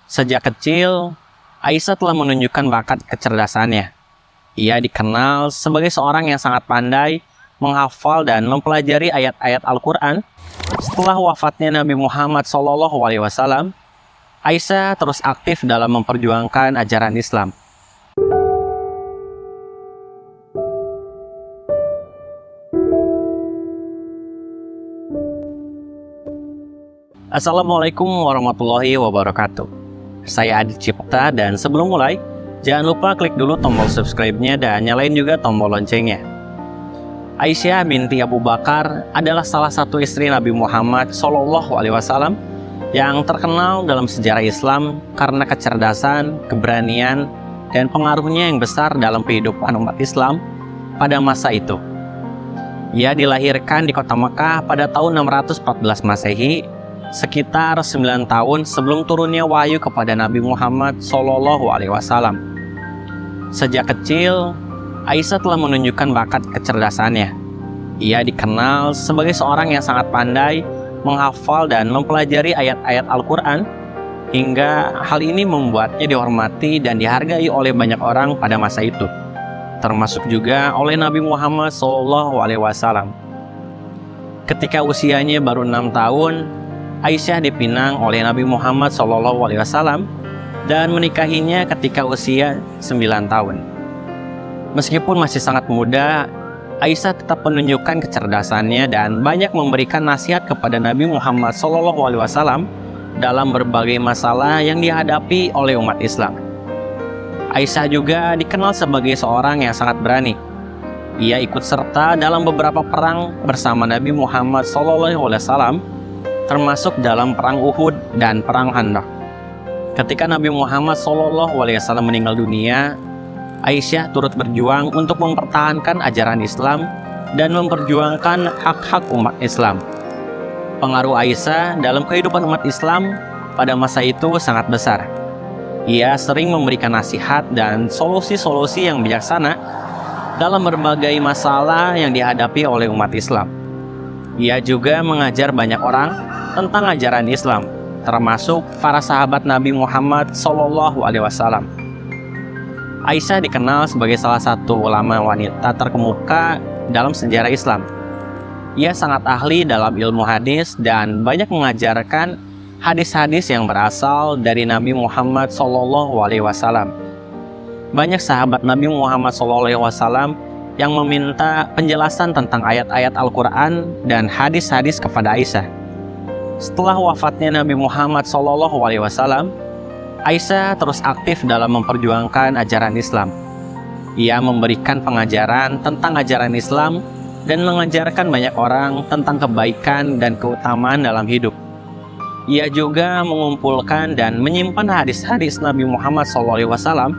Sejak kecil, Aisyah telah menunjukkan bakat kecerdasannya. Ia dikenal sebagai seorang yang sangat pandai menghafal dan mempelajari ayat-ayat Al-Quran. Setelah wafatnya Nabi Muhammad SAW, Aisyah terus aktif dalam memperjuangkan ajaran Islam. Assalamualaikum warahmatullahi wabarakatuh. Saya Adi Cipta, dan sebelum mulai, jangan lupa klik dulu tombol subscribe-nya dan nyalain juga tombol loncengnya. Aisyah binti Abu Bakar adalah salah satu istri Nabi Muhammad SAW yang terkenal dalam sejarah Islam karena kecerdasan, keberanian, dan pengaruhnya yang besar dalam kehidupan umat Islam pada masa itu. Ia dilahirkan di kota Mekah pada tahun 614 Masehi, sekitar 9 tahun sebelum turunnya wahyu kepada Nabi Muhammad SAW. Sejak kecil, Aisyah telah menunjukkan bakat kecerdasannya. Ia dikenal sebagai seorang yang sangat pandai menghafal dan mempelajari ayat-ayat Al-Quran, hingga hal ini membuatnya dihormati dan dihargai oleh banyak orang pada masa itu, termasuk juga oleh Nabi Muhammad SAW. Ketika usianya baru 6 tahun, Aisyah dipinang oleh Nabi Muhammad SAW dan menikahinya ketika usia 9 tahun. Meskipun masih sangat muda, Aisyah tetap menunjukkan kecerdasannya dan banyak memberikan nasihat kepada Nabi Muhammad SAW dalam berbagai masalah yang dihadapi oleh umat Islam. Aisyah juga dikenal sebagai seorang yang sangat berani. Ia ikut serta dalam beberapa perang bersama Nabi Muhammad SAW, termasuk dalam perang Uhud dan perang Khandaq. Ketika Nabi Muhammad SAW meninggal dunia, Aisyah turut berjuang untuk mempertahankan ajaran Islam dan memperjuangkan hak-hak umat Islam. Pengaruh Aisyah dalam kehidupan umat Islam pada masa itu sangat besar. Ia sering memberikan nasihat dan solusi-solusi yang bijaksana dalam berbagai masalah yang dihadapi oleh umat Islam. Ia juga mengajar banyak orang tentang ajaran Islam, termasuk para sahabat Nabi Muhammad SAW. Aisyah dikenal sebagai salah satu ulama wanita terkemuka dalam sejarah Islam. Ia sangat ahli dalam ilmu hadis dan banyak mengajarkan hadis-hadis yang berasal dari Nabi Muhammad SAW. Banyak sahabat Nabi Muhammad SAW yang meminta penjelasan tentang ayat-ayat Al-Quran dan hadis-hadis kepada Aisyah. Setelah wafatnya Nabi Muhammad SAW, Aisyah terus aktif dalam memperjuangkan ajaran Islam. Ia memberikan pengajaran tentang ajaran Islam dan mengajarkan banyak orang tentang kebaikan dan keutamaan dalam hidup. Ia juga mengumpulkan dan menyimpan hadis-hadis Nabi Muhammad SAW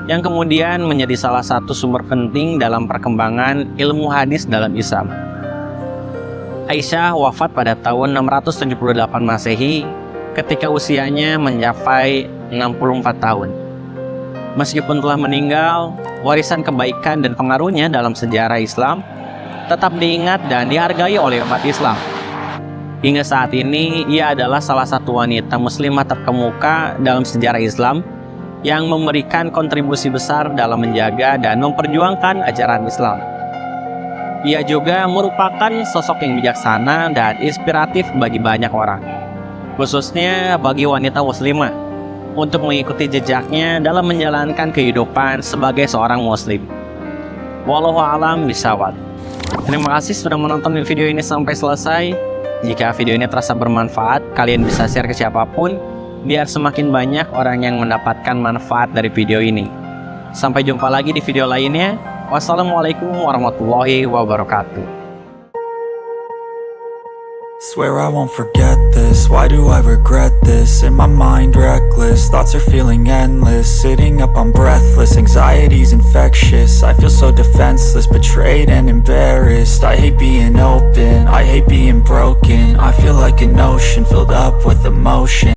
yang kemudian menjadi salah satu sumber penting dalam perkembangan ilmu hadis dalam Islam. Aisyah wafat pada tahun 678 Masehi ketika usianya mencapai 64 tahun. Meskipun telah meninggal, warisan kebaikan dan pengaruhnya dalam sejarah Islam tetap diingat dan dihargai oleh umat Islam. Hingga saat ini, ia adalah salah satu wanita muslimah terkemuka dalam sejarah Islam yang memberikan kontribusi besar dalam menjaga dan memperjuangkan ajaran Islam. Ia juga merupakan sosok yang bijaksana dan inspiratif bagi banyak orang, khususnya bagi wanita muslimah, untuk mengikuti jejaknya dalam menjalankan kehidupan sebagai seorang muslim. Wallahu a'lam bishawab. Terima kasih sudah menonton video ini sampai selesai. Jika video ini terasa bermanfaat, kalian bisa share ke siapapun, biar semakin banyak orang yang mendapatkan manfaat dari video ini. Sampai jumpa lagi di video lainnya. Wassalamualaikum warahmatullahi wabarakatuh. Swear I won't forget this, why do I regret this? In my mind reckless, thoughts are feeling endless. Sitting up I'm breathless, anxiety's infectious. I feel so defenseless, betrayed and embarrassed. I hate being open, I hate being broken. I feel like an ocean filled up with emotion.